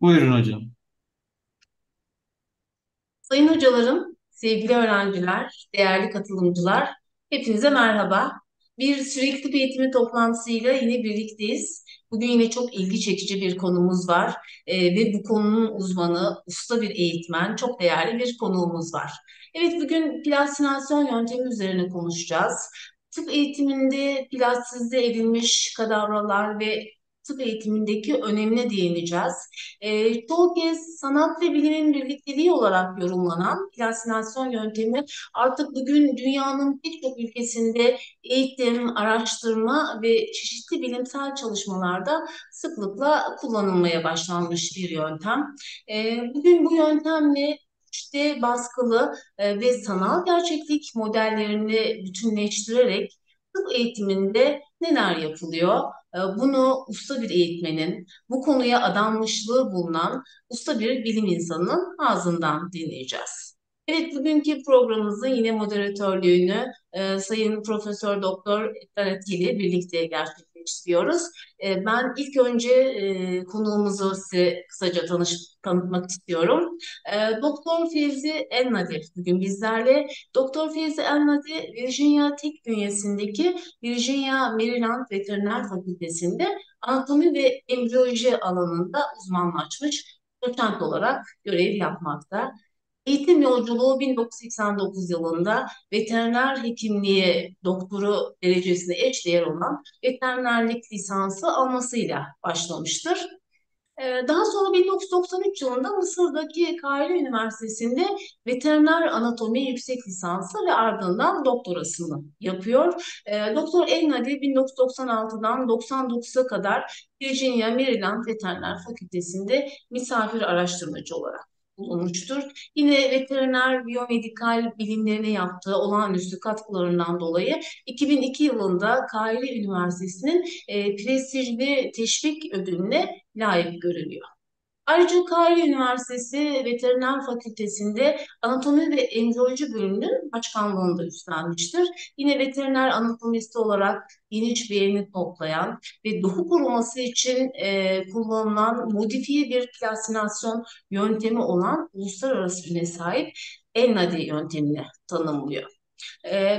Buyurun hocam. Sayın hocalarım, sevgili öğrenciler, değerli katılımcılar, hepinize merhaba. Bir sürekli tıp eğitimi toplantısıyla yine birlikteyiz. Bugün yine çok ilgi çekici bir konumuz var. Ve bu konunun uzmanı, usta bir eğitmen, çok değerli bir konuğumuz var. Evet, bugün plastinasyon yöntemi üzerine konuşacağız. Tıp eğitiminde plastize edilmiş kadavralar ve tıp eğitimindeki önemine değineceğiz. Çoğu kez sanat ve bilimin birlikteliği olarak yorumlanan plastinasyon yöntemi artık bugün dünyanın pek çok ülkesinde eğitim, araştırma ve çeşitli bilimsel çalışmalarda sıklıkla kullanılmaya başlanmış bir yöntem. Bugün bu yöntemle işte baskılı ve sanal gerçeklik modellerini bütünleştirerek tıp eğitiminde neler yapılıyor? Bunu usta bir eğitmenin, bu konuya adanmışlığı bulunan usta bir bilim insanının ağzından dinleyeceğiz. Evet, bugünkü programımızın yine moderatörlüğünü Sayın Profesör Doktor Ektaret ile birlikte gerçekleştiriyoruz. Ben ilk önce konuğumuzu size kısaca tanıtmak istiyorum. Doktor Fevzi Elnadi bugün bizlerle. Doktor Fevzi Elnadi, Virginia Tech bünyesindeki Virginia Maryland Veteriner Fakültesi'nde anatomi ve embriyoloji alanında uzmanlaşmış doçent olarak görev yapmakta. Eğitim yolculuğu 1989 yılında veteriner hekimliği doktoru derecesine eşdeğer olan veterinerlik lisansı almasıyla başlamıştır. Daha sonra 1993 yılında Mısır'daki Kahire Üniversitesi'nde veteriner anatomi yüksek lisansı ve ardından doktorasını yapıyor. Doktor Elnadi 1996'dan 99'a kadar Virginia Maryland Veteriner Fakültesi'nde misafir araştırmacı olarak bulunmuştur. Yine veteriner biyomedikal bilimlerine yaptığı olağanüstü katkılarından dolayı 2002 yılında Kahire Üniversitesi'nin prestijli teşvik ödülüne layık görülüyor. Ayrıca Kahire Üniversitesi Veteriner Fakültesi'nde Anatomi ve Embriyoloji bölümünün başkanlığını da üstlenmiştir. Yine veteriner anatomisti olarak geniş beğeni toplayan ve doku koruması için kullanılan modifiye bir plastinasyon yöntemi olan uluslararası üne sahip ENNADI yöntemini tanımlıyor.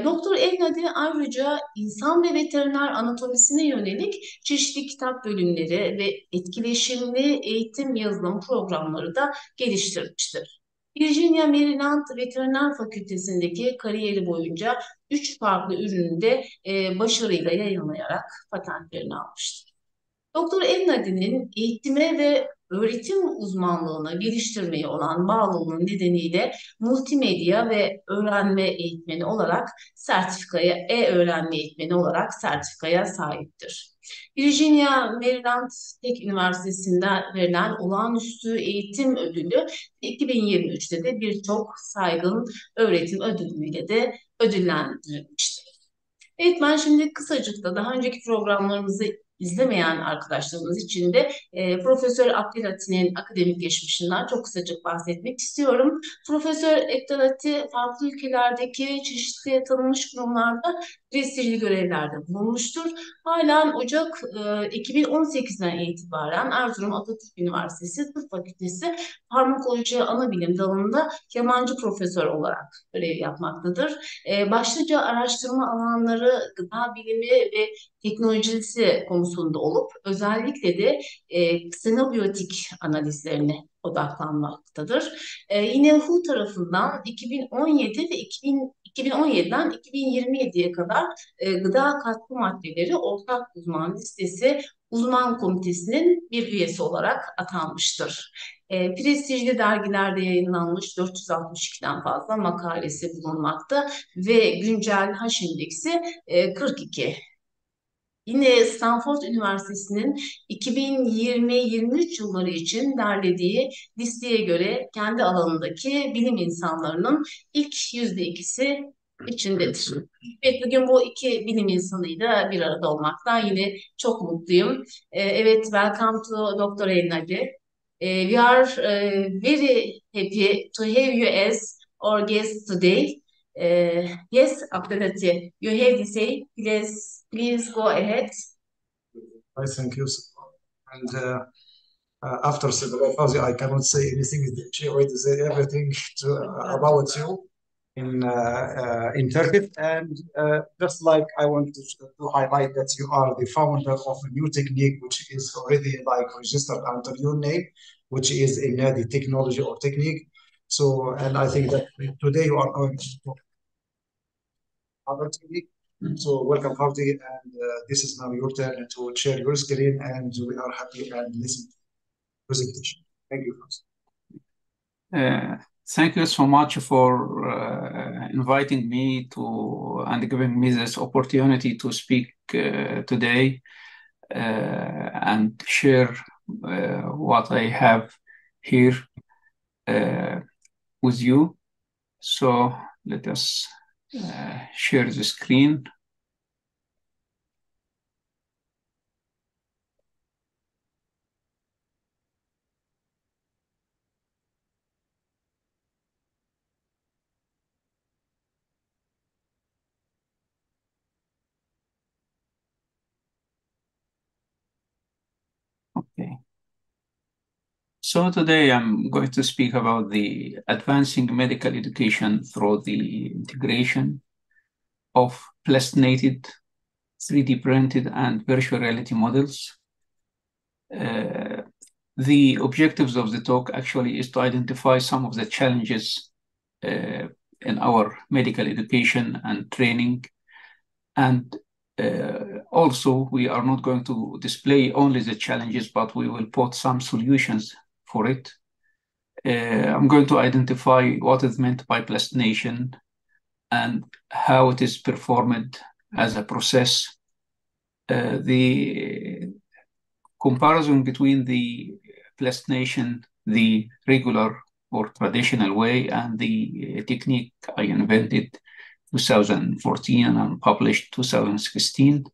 Doktor Elnadi ayrıca insan ve veteriner anatomisine yönelik çeşitli kitap bölümleri ve etkileşimli eğitim yazılım programları da geliştirmiştir. Virginia Maryland Veteriner Fakültesindeki kariyeri boyunca 3 farklı ürünü de başarıyla yayınlayarak patentlerini almıştır. Doktor Elnadi'nin eğitime ve öğretim uzmanlığını geliştirmeye olan bağlılığı nedeniyle multimedya ve öğrenme eğitmeni olarak e-öğrenme eğitmeni olarak sertifikaya sahiptir. Virginia Maryland Tech Üniversitesi'nde verilen olağanüstü eğitim ödülü 2023'te de birçok saygın öğretim ödülüyle de ödüllendirilmiştir. Evet, ben şimdi kısacık da daha önceki programlarımızı izlemeyen arkadaşlarımız için de Profesör Abdülhatin'in akademik geçmişinden çok kısacık bahsetmek istiyorum. Profesör Abdülhatin farklı ülkelerdeki çeşitli tanınmış kurumlarda prestijli görevlerde bulunmuştur. Halen Ocak 2018'den itibaren Erzurum Atatürk Üniversitesi Tıp Fakültesi Farmakoloji Anabilim dalında yabancı profesör olarak görev yapmaktadır. Başlıca araştırma alanları gıda bilimi ve teknolojisi konusunda olup özellikle de ksenobiyotik analizlerine odaklanmaktadır. Yine WHO tarafından 2017 ve 2017'den 2027'ye kadar gıda katkı maddeleri ortak uzman listesi uzman komitesinin bir üyesi olarak atanmıştır. Prestijli dergilerde yayınlanmış 462'den fazla makalesi bulunmakta ve güncel H indeksi 42. Yine Stanford Üniversitesi'nin 2020-23 yılları için derlediği listeye göre kendi alanındaki bilim insanlarının ilk %2'si içindedir. Evet, bugün bu iki bilim insanıyla bir arada olmaktan yine çok mutluyum. Evet, welcome to Dr. Elnadi. We are very happy to have you as our guest today. Yes, Abdülhati, you have to say, please go ahead. I thank you. And after Sibylle Fauzi, I cannot say anything. She already said everything about you in Turkey. And just like I want to highlight that you are the founder of a new technique, which is already like registered under your name, which is in the technology or technique. So, and I think that today you are going to talk other technique. So welcome, Fauzi, and this is now your turn to share your screen, and we are happy and listen presentation. Thank you. Thank you so much for inviting me to and giving me this opportunity to speak today and share what I have here with you. So let us share the screen. Okay. So today I'm going to speak about the advancing medical education through the integration of plastinated, 3D printed, and virtual reality models. The objectives of the talk actually is to identify some of the challenges in our medical education and training. And also, we are not going to display only the challenges, but we will put some solutions for it. I'm going to identify what is meant by plastination and how it is performed as a process. The comparison between the plastination, the regular or traditional way, and the technique I invented 2014 and published 2016.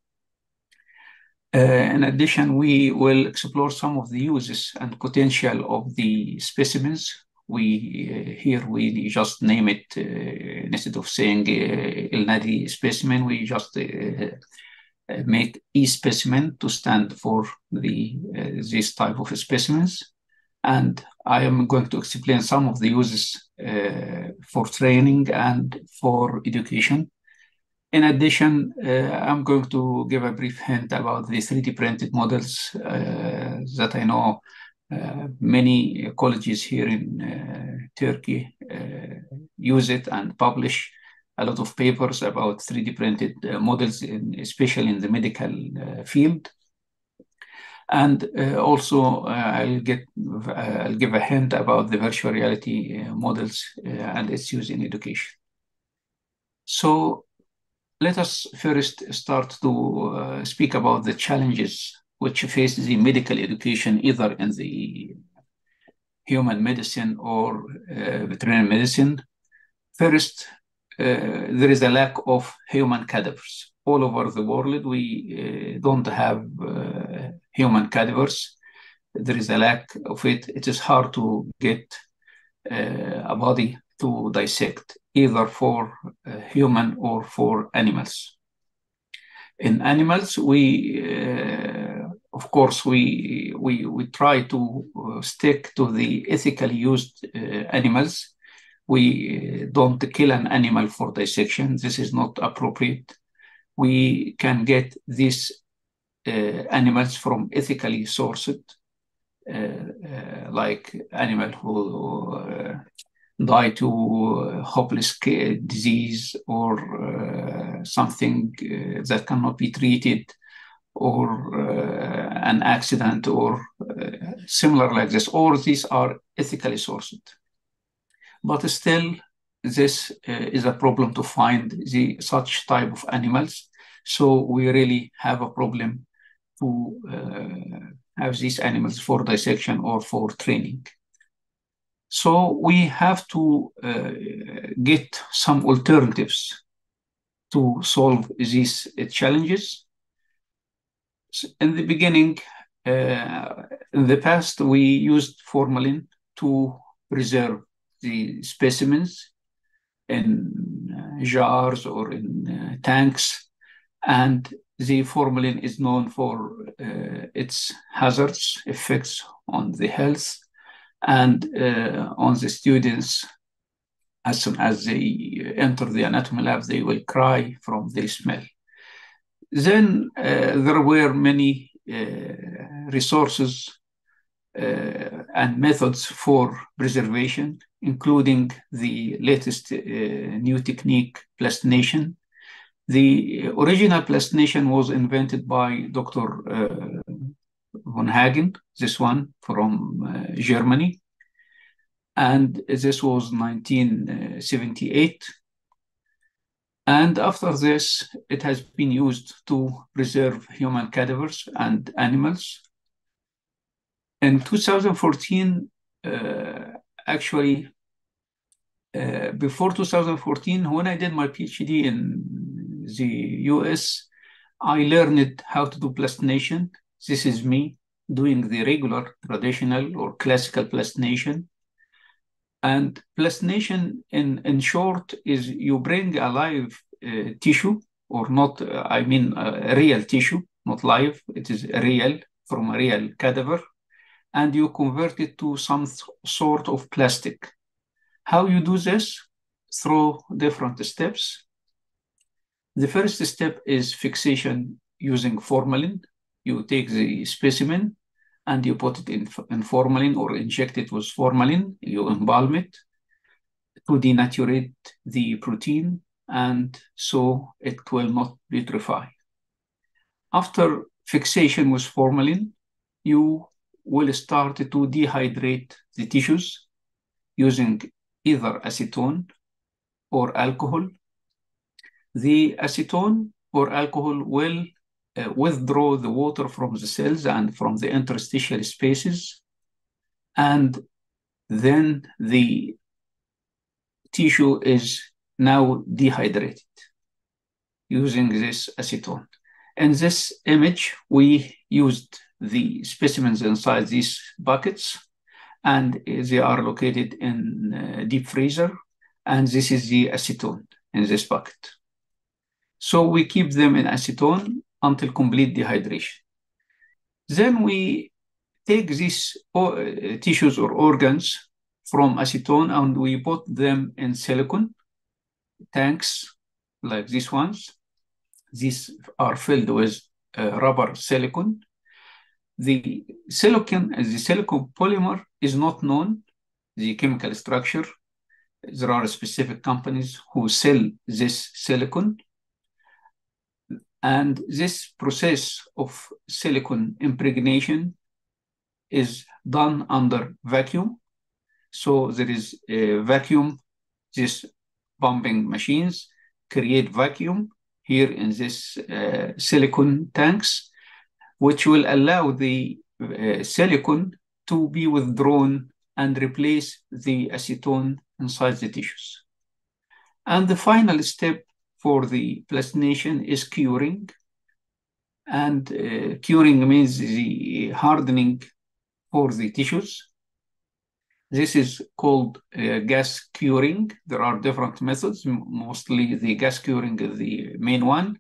In addition, we will explore some of the uses and potential of the specimens. Here we just name it instead of saying El-Nadi specimen, we just make e-specimen to stand for this type of specimens. And I am going to explain some of the uses for training and for education. In addition, I'm going to give a brief hint about the 3D printed models that I know many colleges here in Turkey use it and publish a lot of papers about 3D printed models, especially in the medical field. And also, I'll give a hint about the virtual reality models and its use in education. So let us first start to speak about the challenges which face the medical education, either in the human medicine or veterinary medicine. First, there is a lack of human cadavers. All over the world, we don't have human cadavers. There is a lack of it. It is hard to get a body to dissect, either for human or for animals. In animals, of course, we try to stick to the ethically used animals. We don't kill an animal for dissection. This is not appropriate. We can get these animals from ethically sourced, like animal who die to hopeless disease or something that cannot be treated, or an accident or similar like this, or these are ethically sourced. But still, this is a problem to find such type of animals. So we really have a problem to have these animals for dissection or for training. So we have to get some alternatives to solve these challenges. In the beginning, in the past, we used formalin to preserve the specimens in jars or in tanks, and the formalin is known for its hazards effects on the health and on the students. As soon as they enter the anatomy lab, they will cry from the smell. Then there were many resources and methods for preservation, including the latest new technique, plastination. The original plastination was invented by Dr. von Hagen, this one from Germany. And this was 1978. And after this, it has been used to preserve human cadavers and animals. In 2014, before 2014, when I did my PhD in the US, I learned how to do plastination. This is me doing the regular, traditional, or classical plastination. And plastination, in short, is you bring a live tissue, or not, real tissue, not live, it is real, from a real cadaver, and you convert it to some sort of plastic. How you do this? Through different steps. The first step is fixation using formalin. You take the specimen and you put it in formalin or inject it with formalin. You embalm it to denaturate the protein, and so it will not putrefy. After fixation with formalin, you will start to dehydrate the tissues using either acetone or alcohol. The acetone or alcohol will withdraw the water from the cells and from the interstitial spaces, and then the tissue is now dehydrated using this acetone. In this image, we used the specimens inside these buckets, and they are located in deep freezer, and this is the acetone in this bucket. So we keep them in acetone until complete dehydration. Then we take these tissues or organs from acetone and we put them in silicone tanks like these ones. These are filled with rubber silicone. The silicone polymer is not known, the chemical structure. There are specific companies who sell this silicone. And this process of silicone impregnation is done under vacuum. So there is a vacuum, these pumping machines create vacuum here in this silicone tanks, which will allow the silicone to be withdrawn and replace the acetone inside the tissues. And the final step for the plastination is curing. And curing means the hardening for the tissues. This is called gas curing. There are different methods, mostly the gas curing is the main one.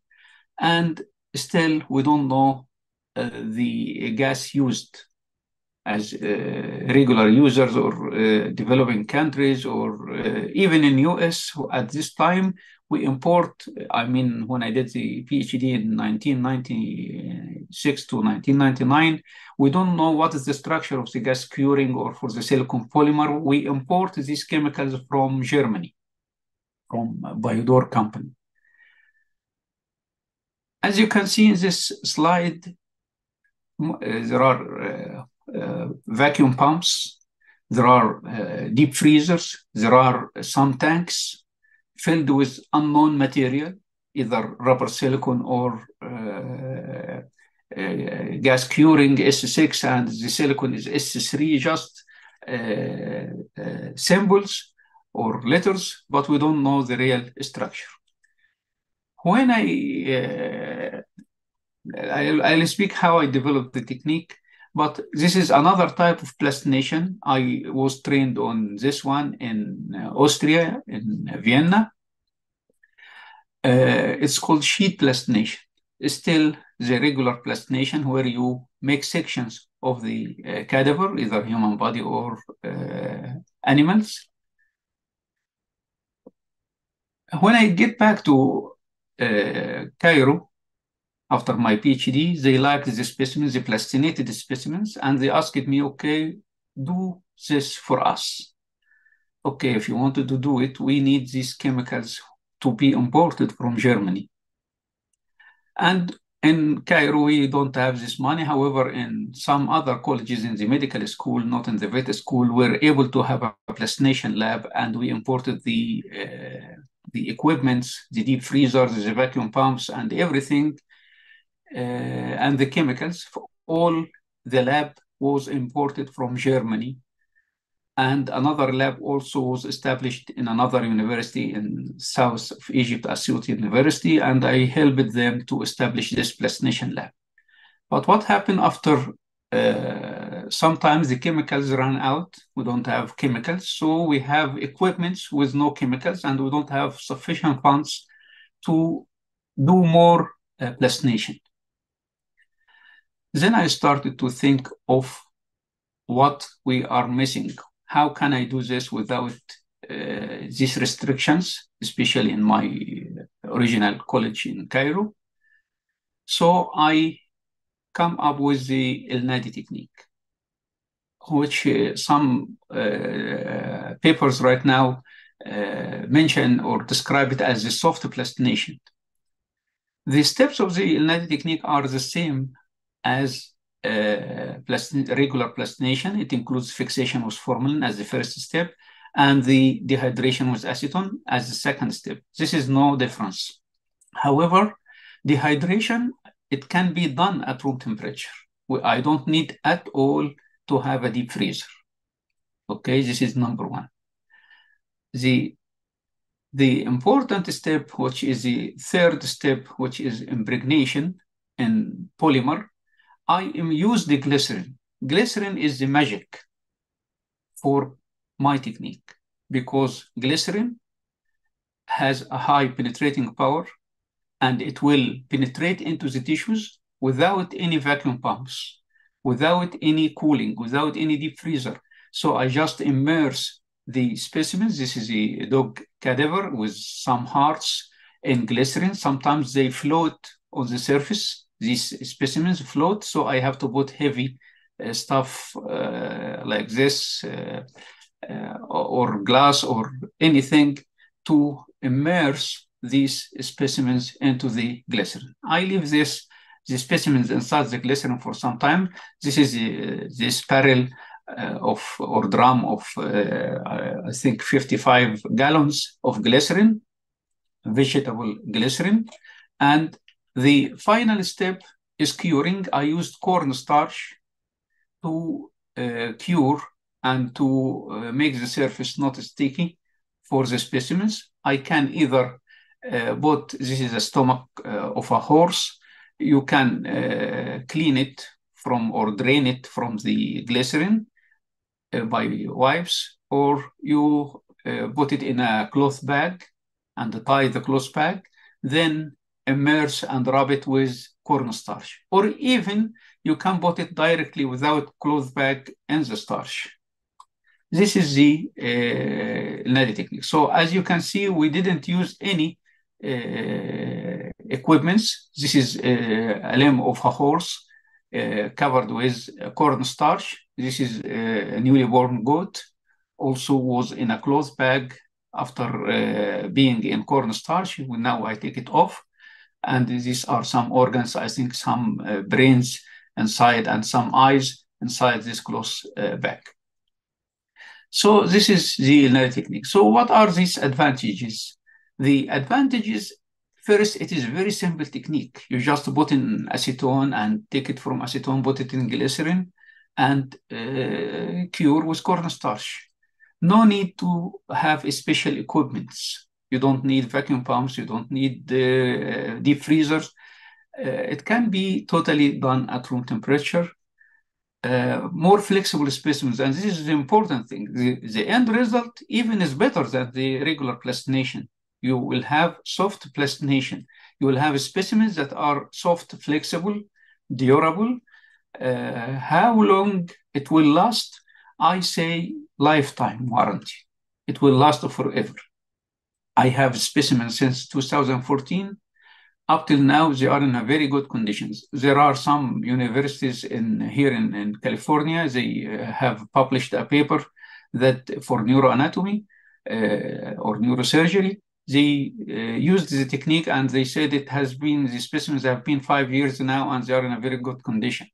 And still, we don't know the gas used as regular users or developing countries, or even in US at this time, we import, when I did the PhD in 1996 to 1999, we don't know what is the structure of the gas curing or for the silicone polymer. We import these chemicals from Germany, from Biodor company. As you can see in this slide, there are vacuum pumps, there are deep freezers, there are some tanks filled with unknown material, either rubber silicone or gas curing S6, and the silicone is S3, just symbols or letters, but we don't know the real structure. When I'll speak how I developed the technique, but this is another type of plastination. I was trained on this one in Austria, in Vienna. It's called sheet plastination. Still, the regular plastination, where you make sections of the cadaver, either human body or animals. When I get back to Cairo after my PhD, they liked the specimens, the plastinated specimens, and they asked me, okay, do this for us. Okay, if you wanted to do it, we need these chemicals to be imported from Germany. And in Cairo, we don't have this money. However, in some other colleges in the medical school, not in the vet school, we're able to have a plastination lab, and we imported the equipments, the deep freezers, the vacuum pumps, and everything, and the chemicals. For all the lab was imported from Germany. And another lab also was established in another university in south of Egypt, Asyut University, and I helped them to establish this plastination lab. But what happened after sometimes the chemicals run out, we don't have chemicals, so we have equipments with no chemicals, and we don't have sufficient funds to do more plastination. Then I started to think of what we are missing. How can I do this without these restrictions, especially in my original college in Cairo? So I come up with the El-Nadi technique, which some papers right now mention or describe it as the soft plastination. The steps of the El-Nadi technique are the same as regular plastination. It includes fixation with formalin as the first step, and the dehydration with acetone as the second step. This is no difference. However, dehydration, it can be done at room temperature. I don't need at all to have a deep freezer. Okay, this is number one. The important step, which is the third step, which is impregnation in polymer, I use the glycerin. Glycerin is the magic for my technique because glycerin has a high penetrating power and it will penetrate into the tissues without any vacuum pumps, without any cooling, without any deep freezer. So I just immerse the specimens. This is a dog cadaver with some hearts in glycerin. Sometimes they float on the surface. These specimens float, so I have to put heavy stuff like this or glass or anything to immerse these specimens into the glycerin. I leave the specimens inside the glycerin for some time. This is this barrel or drum of I think 55 gallons of glycerin, vegetable glycerin, and the final step is curing. I used cornstarch to cure and to make the surface not sticky for the specimens. I can either put, this is a stomach of a horse, you can clean it from or drain it from the glycerin by wipes, or you put it in a cloth bag and tie the cloth bag, then immerse and rub it with cornstarch, or even you can put it directly without cloth bag in the starch. This is the El-Nadi technique. So as you can see, we didn't use any equipments. This is a limb of a horse covered with cornstarch. This is a newly born goat, also was in a cloth bag after being in cornstarch. Now I take it off. And these are some organs, I think some brains inside and some eyes inside this cloth bag. So this is the El-Nadi technique. So what are these advantages? The advantages, first, it is a very simple technique. You just put in acetone and take it from acetone, put it in glycerin, and cure with cornstarch. No need to have special equipments. You don't need vacuum pumps. You don't need deep freezers. It can be totally done at room temperature. More flexible specimens, and this is the important thing. The end result even is better than the regular plastination. You will have soft plastination. You will have specimens that are soft, flexible, durable. How long it will last? I say lifetime warranty. It will last forever. I have specimens since 2014. Up till now, they are in a very good conditions. There are some universities here in California, they have published a paper that for neuroanatomy or neurosurgery, they used the technique and they said the specimens have been 5 years now and they are in a very good condition.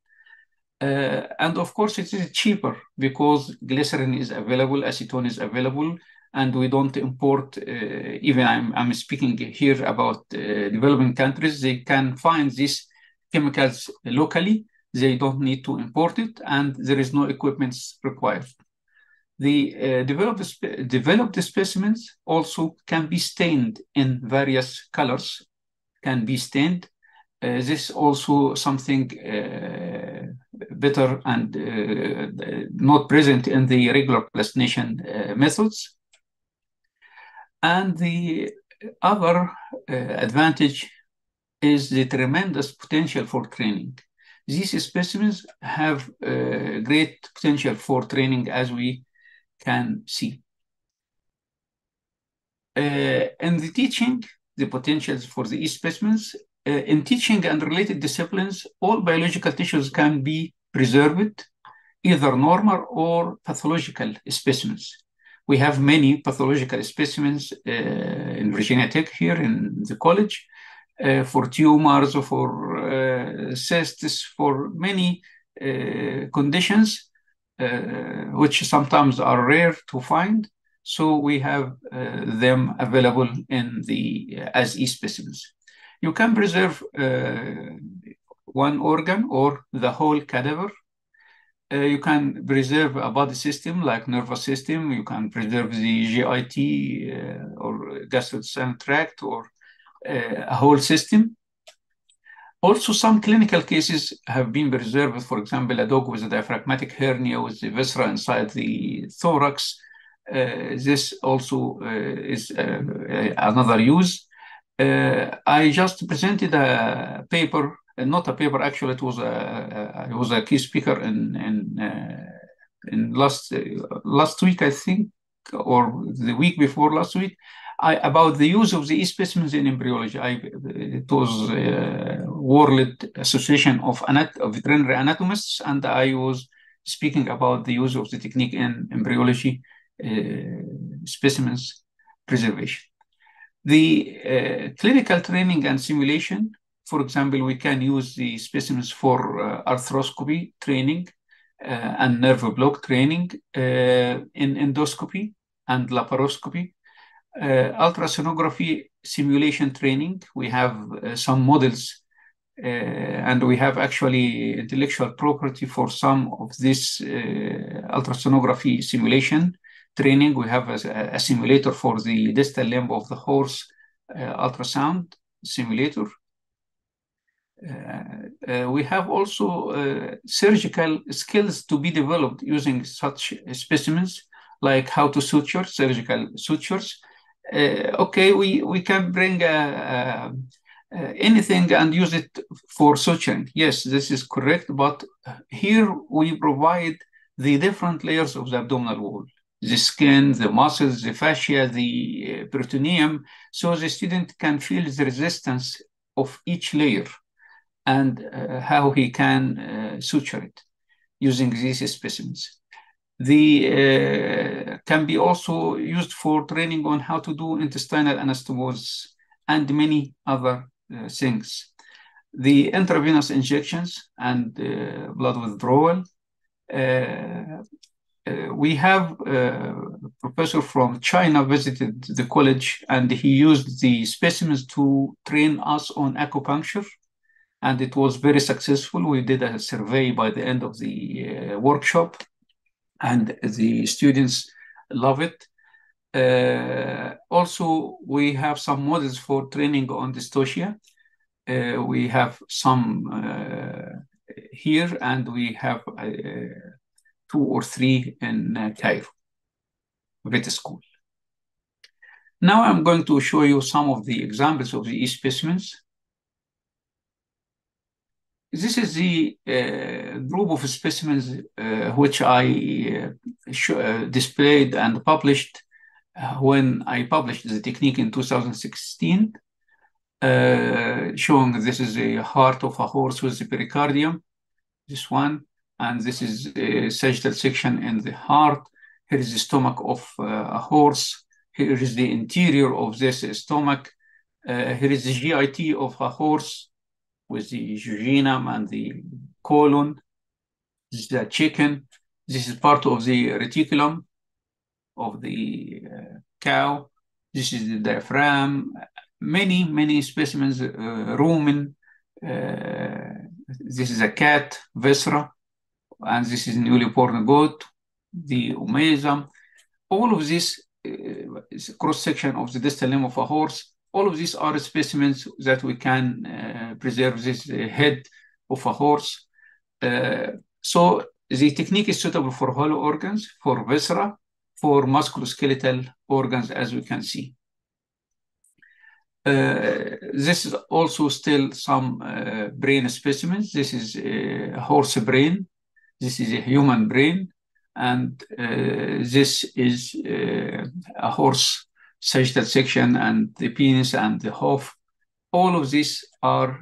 And of course, it is cheaper because glycerin is available, acetone is available, and we don't import, even I'm speaking here about developing countries, they can find these chemicals locally, they don't need to import it, and there is no equipment required. The developed specimens also can be stained in various colors, can be stained. This also something better and not present in the regular plastination methods. And the other advantage is the tremendous potential for training. These specimens have great potential for training, as we can see. In the teaching, the potentials for the specimens, in teaching and related disciplines, all biological tissues can be preserved, either normal or pathological specimens. We have many pathological specimens in Virginia Tech here in the college for tumors, for cysts, for many conditions which sometimes are rare to find. So we have them available as e-specimens. You can preserve one organ or the whole cadaver. You can preserve a body system like nervous system. You can preserve the GIT or gastrointestinal tract or a whole system. Also, some clinical cases have been preserved. For example, a dog with a diaphragmatic hernia with the viscera inside the thorax. This also is another use. I just presented a paper. Not a paper, actually. It was a key speaker in last week, I think, or the week before last week, about the use of the e-specimens in embryology. It was World Association of Veterinary Anatomists, and I was speaking about the use of the technique in embryology specimens preservation. The clinical training and simulation. For example, we can use the specimens for arthroscopy training and nerve block training in endoscopy and laparoscopy. Ultrasonography simulation training. We have some models and we have actually intellectual property for some of this ultrasonography simulation training. We have a simulator for the distal limb of the horse ultrasound simulator. We have also surgical skills to be developed using such specimens, like how to suture, surgical sutures. Okay, we can bring anything and use it for suturing. Yes, this is correct, but here we provide the different layers of the abdominal wall, the skin, the muscles, the fascia, the peritoneum, so the student can feel the resistance of each layer and how he can suture it using these specimens. The can be also used for training on how to do intestinal anastomosis and many other things. The intravenous injections and blood withdrawal. We have a professor from China visited the college, and he used the specimens to train us on acupuncture, and it was very successful. We did a survey by the end of the workshop, and the students love it. Also, we have some models for training on dystocia. We have some here, and we have 2 or 3 in Cairo, vet school. Now I'm going to show you some of the examples of the e-specimens. This is the group of specimens which I displayed and published when I published the technique in 2016, showing this is a heart of a horse with the pericardium, this one, and this is a sagittal section in the heart. Here is the stomach of a horse. Here is the interior of this stomach. Here is the GIT of a horse with the jejunum and the colon. This is the chicken. This is part of the reticulum of the cow. This is the diaphragm. Many specimens, rumen. This is a cat, viscera, and this is newly born goat, the omasum. All of this cross-section of the distal limb of a horse, all of these are specimens that we can preserve this head of a horse. So the technique is suitable for hollow organs, for viscera, for musculoskeletal organs, as we can see. This is also still some brain specimens. This is a horse brain. This is a human brain. And this is a horse sagittal section and the penis and the hoof. All of these are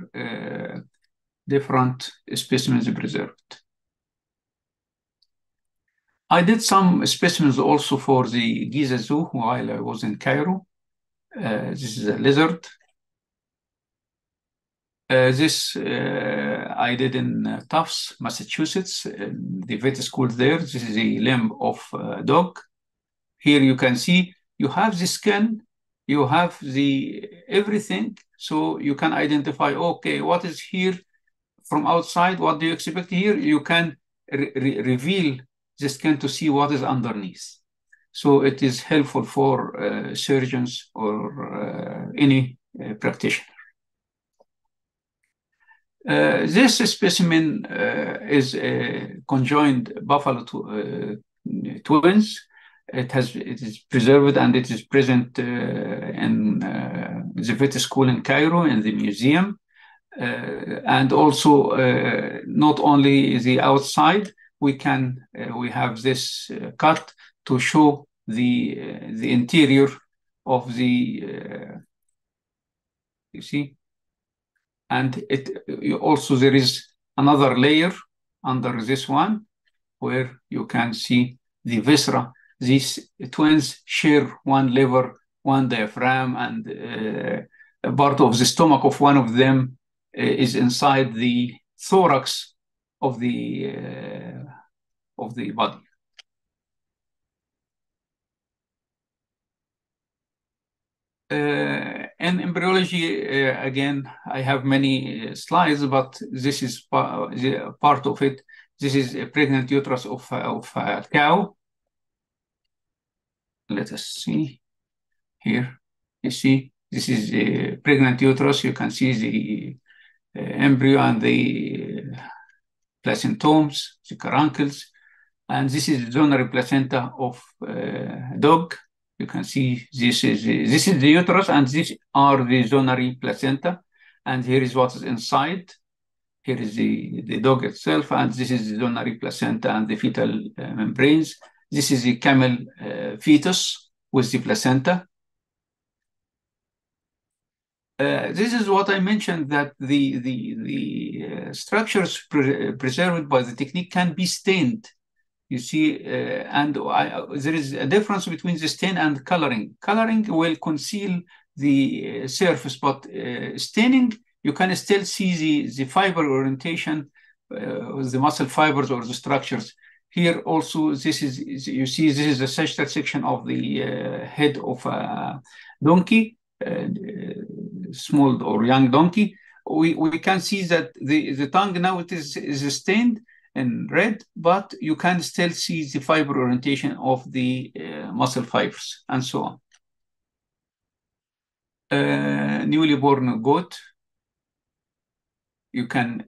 different specimens preserved. I did some specimens also for the Giza Zoo while I was in Cairo. This is a lizard. This I did in Tufts, Massachusetts, in the vet school there. This is a limb of a dog. Here you can see you have the skin, you have the everything, so you can identify, okay, what is here from outside, what do you expect here? You can reveal the skin to see what is underneath. So it is helpful for surgeons or any practitioner. This specimen is conjoined buffalo twins. It is preserved and it is present in the vet school in Cairo in the museum. And also not only the outside, we have this cut to show the interior of the you see, and also there is another layer under this one where you can see the viscera. These twins share one liver, one diaphragm, and a part of the stomach of one of them is inside the thorax of the body. In embryology, again, I have many slides, but this is part of it. This is a pregnant uterus of a cow. Let us see here. You see, this is a pregnant uterus. You can see the embryo and the placentomes, the caruncles, and this is the zonary placenta of dog. You can see this is the uterus, and these are the zonary placenta, and here is what is inside. Here is the dog itself, and this is the zonary placenta and the fetal membranes. This is the camel fetus with the placenta. This is what I mentioned, that the structures preserved by the technique can be stained. You see, and there is a difference between the stain and coloring. Coloring will conceal the surface, but staining, you can still see the fiber orientation, the muscle fibers or the structures. Here also, this is, you see, this is the sagittal section of the head of a donkey, small or young donkey. We can see that the tongue now it is stained in red, but you can still see the fiber orientation of the muscle fibers and so on. Newly born goat, you can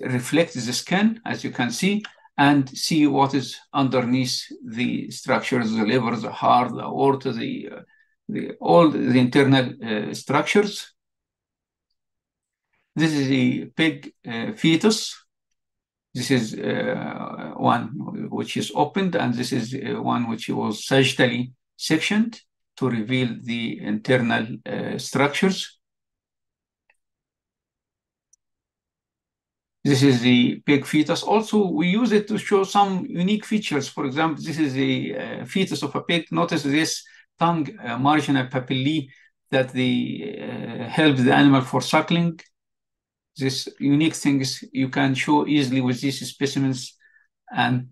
reflect the skin, as you can see, and see what is underneath the structures, the liver, the heart, the aorta, all the internal structures. This is a pig fetus. This is one which is opened, and this is one which was sagittally sectioned to reveal the internal structures. This is the pig fetus. Also, we use it to show some unique features. For example, this is a fetus of a pig. Notice this tongue marginal papillae that help the animal for suckling. These unique things you can show easily with these specimens. And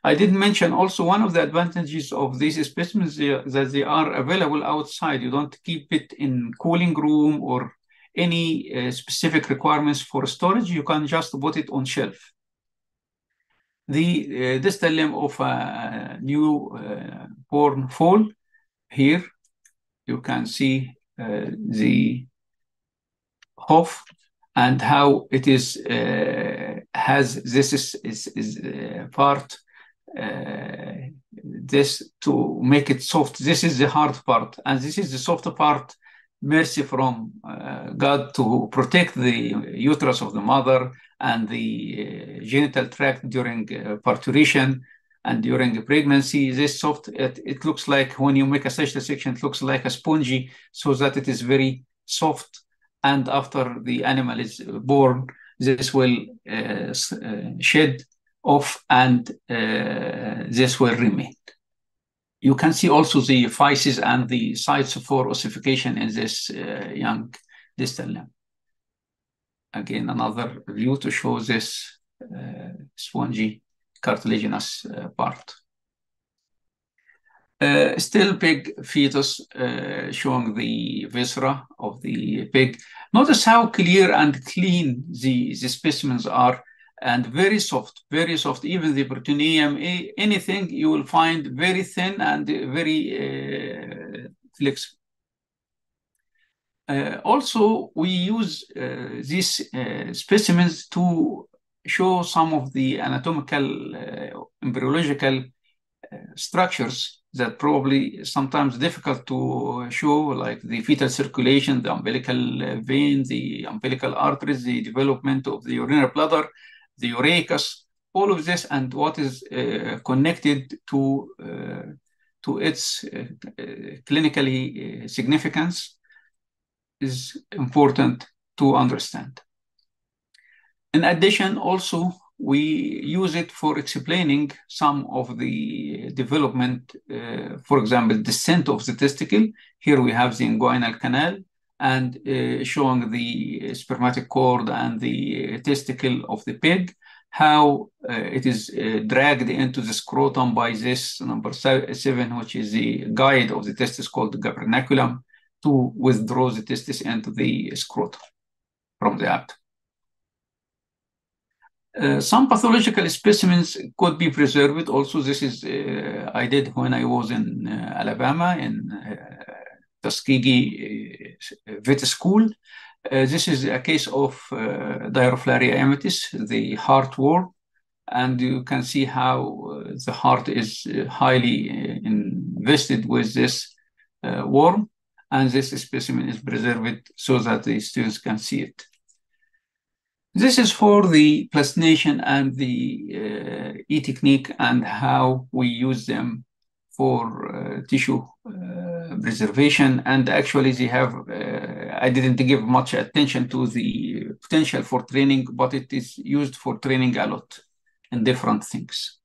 I did mention also one of the advantages of these specimens that they are available outside. You don't keep it in cooling room or any specific requirements for storage. You can just put it on shelf. The distal limb of a new born foal. Here you can see the hoof and how it is has this is part this to make it soft. This is the hard part, and this is the soft part. Mercy from God to protect the uterus of the mother and the genital tract during parturition and during pregnancy. This soft, it looks like when you make a sagittal section, it looks like a spongy, so that it is very soft. And after the animal is born, this will shed off, and this will remain. You can see also the physis and the sites for ossification in this young distal limb. Again, another view to show this spongy cartilaginous part. Still pig fetus showing the viscera of the pig. Notice how clear and clean the specimens are, and very soft, very soft. Even the peritoneum, anything you will find very thin and very flexible. Also, we use these specimens to show some of the anatomical, embryological structures that probably sometimes difficult to show, like the fetal circulation, the umbilical vein, the umbilical arteries, the development of the urinary bladder, the urachus, all of this, and what is connected to its clinically significance is important to understand. In addition, also, we use it for explaining some of the development, for example, descent of the testicle. Here we have the inguinal canal, and showing the spermatic cord and the testicle of the pig, how it is dragged into the scrotum by this number 7, which is the guide of the testis called the gubernaculum, to withdraw the testis into the scrotum from the abdomen. Some pathological specimens could be preserved. Also, this is I did when I was in Alabama in Tuskegee Vet School. This is a case of Diarrhea amitis, the heartworm, and you can see how the heart is highly invested with this worm, and this specimen is preserved so that the students can see it. This is for the plastination and the E-technique and how we use them for tissue preservation. And actually they have, I didn't give much attention to the potential for training, but it is used for training a lot in different things.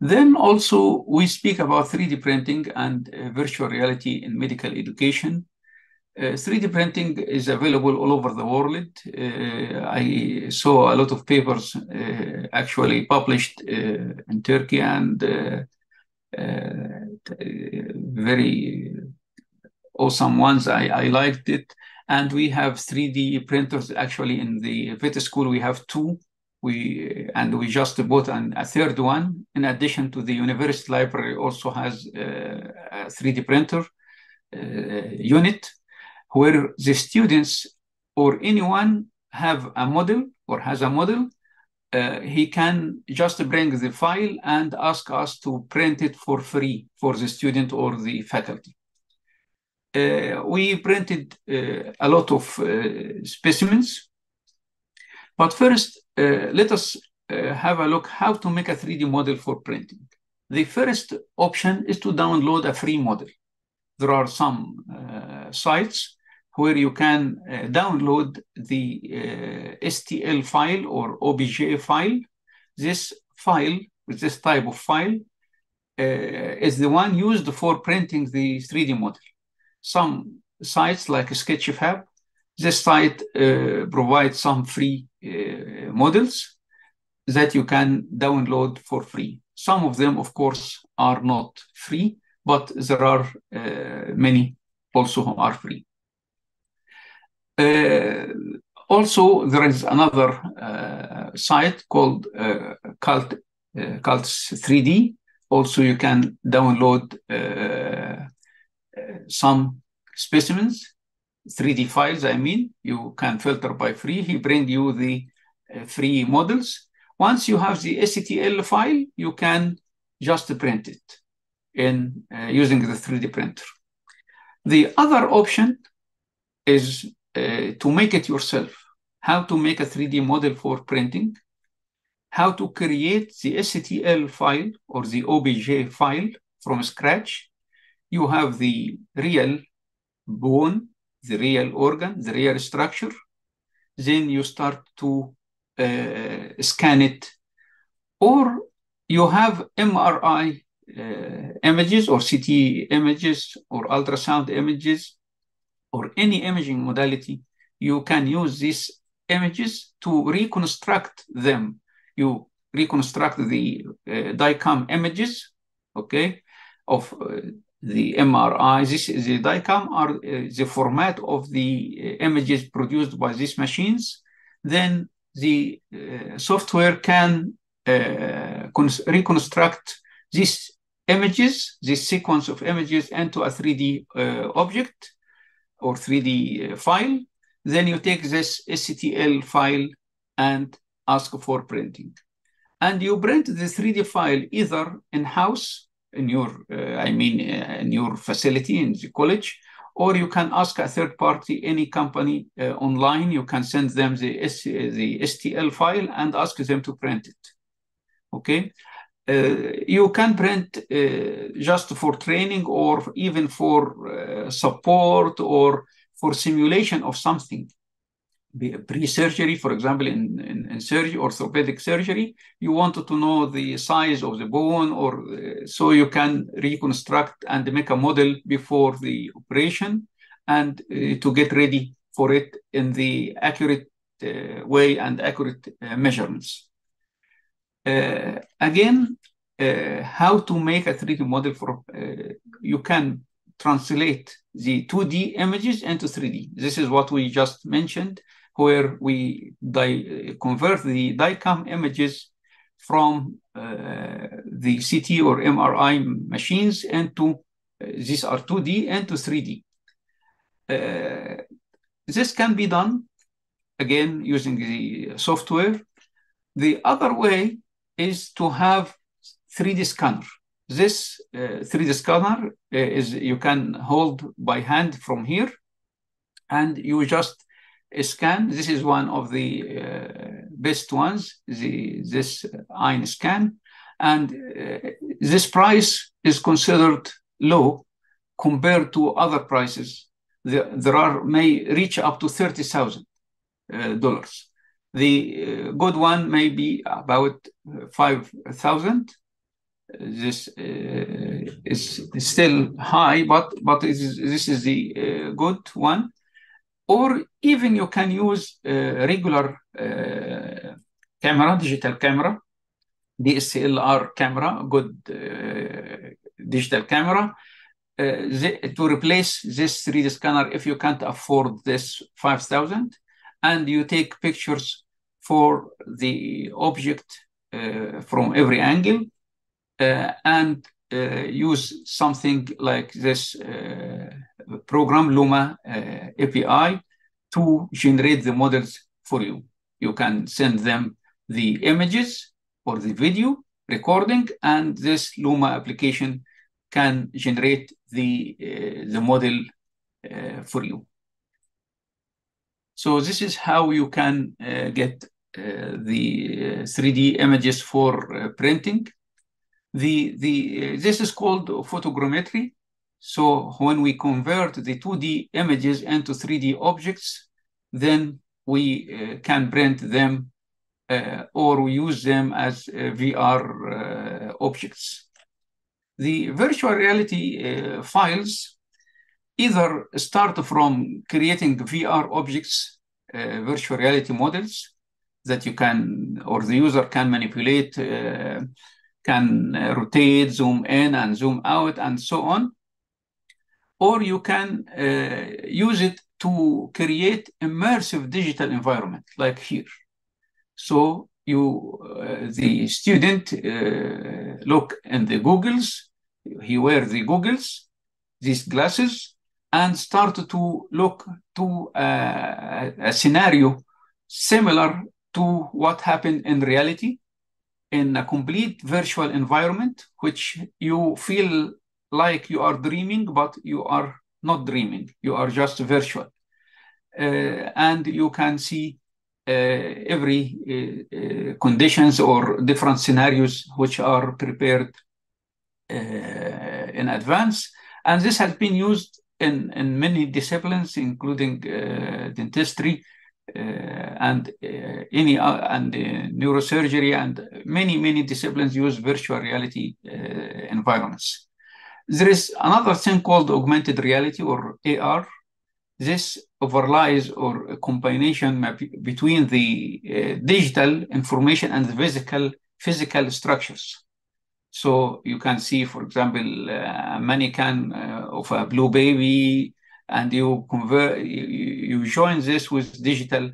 Then also we speak about 3D printing and virtual reality in medical education. 3D printing is available all over the world. I saw a lot of papers actually published in Turkey, and very awesome ones. I liked it. And we have 3D printers actually in the vet school. We have 2. We just bought a third one. In addition to the university library also has a 3D printer unit, where the students or anyone have a model or has a model, he can just bring the file and ask us to print it for free for the student or the faculty. we printed a lot of specimens. But first, let us have a look how to make a 3D model for printing. The first option is to download a free model. There are some sites where you can download the STL file or OBJ file. This file, with this type of file, is the one used for printing the 3D model. Some sites like Sketchfab, this site provides some free models that you can download for free. Some of them, of course, are not free, but there are many also who are free. Also, there is another site called Cults 3D. Also, you can download some specimens, 3D files, I mean. You can filter by free. He brings you the free models. Once you have the STL file, you can just print it in using the 3D printer. The other option is to make it yourself. How to make a 3D model for printing, how to create the STL file or the OBJ file from scratch. You have the real bone, the real organ, the real structure. Then you start to scan it. Or you have MRI images or CT images or ultrasound images or any imaging modality. You can use these images to reconstruct them. You reconstruct the DICOM images, okay, of the MRI. This is the DICOM are the format of the images produced by these machines. Then the software can reconstruct these images, this sequence of images into a 3D object or 3D file. Then you take this STL file and ask for printing. And you print the 3D file either in-house, in your, in your facility, in the college, or you can ask a third party, any company online. You can send them the STL file and ask them to print it. Okay. You can print just for training or even for support or for simulation of something. Pre-surgery, for example, in surgery, orthopedic surgery, you wanted to know the size of the bone, or so you can reconstruct and make a model before the operation and to get ready for it in the accurate way and accurate measurements. Again, how to make a 3D model for, you can translate the 2D images into 3D. This is what we just mentioned, where we convert the DICOM images from the CT or MRI machines into, these are 2D into 3D. This can be done, again, using the software. The other way is to have 3D scanner. This 3D scanner is you can hold by hand from here, and you just scan. This is one of the best ones, this Ein scan, and this price is considered low compared to other prices. There are may reach up to $30,000. The good one may be about 5,000. This is still high, but this is the good one. Or even you can use regular camera, digital camera, DSLR camera, good digital camera, to replace this 3D scanner if you can't afford this 5,000, and you take pictures for the object from every angle, and use something like this program, Luma API, to generate the models for you. You can send them the images or the video recording, and this Luma application can generate the model for you. So this is how you can get the 3D images for printing. This is called photogrammetry. So when we convert the 2D images into 3D objects, then we can print them or we use them as VR objects. The virtual reality files either start from creating VR objects, virtual reality models that you can, or the user can manipulate, can rotate, zoom in and zoom out, and so on. Or you can use it to create immersive digital environment, like here. So the student look in the goggles, he wears the goggles, these glasses, and start to look to a scenario similar to what happened in reality in a complete virtual environment, which you feel like you are dreaming, but you are not dreaming. You are just virtual. And you can see every conditions or different scenarios which are prepared in advance. And this has been used in many disciplines, including dentistry and neurosurgery, and many disciplines use virtual reality environments. There is another thing called augmented reality, or AR. This overlies or a combination between the digital information and the physical structures. So you can see, for example, a mannequin of a blue baby, and you join this with digital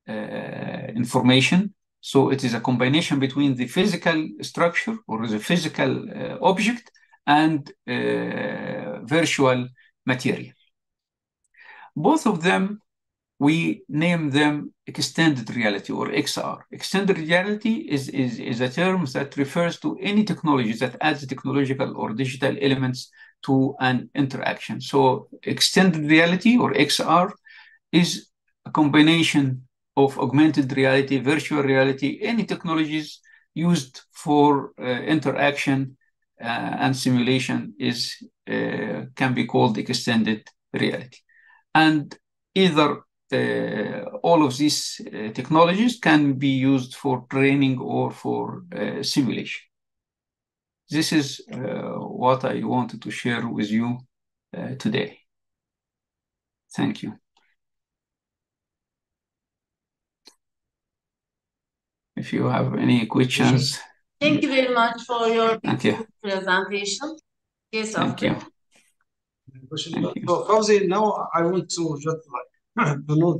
information. So it is a combination between the physical structure or the physical object and virtual material. Both of them, we name them extended reality or XR. Extended reality is a term that refers to any technology that adds technological or digital elements to an interaction. So extended reality or XR is a combination of augmented reality, virtual reality, any technologies used for interaction and simulation can be called extended reality. And either all of these technologies can be used for training or for simulation. This is what I wanted to share with you today. Thank you. If you have any questions. Thank you very much for your beautiful presentation. Yes, thank you. So, Fawzi, now I want to just to know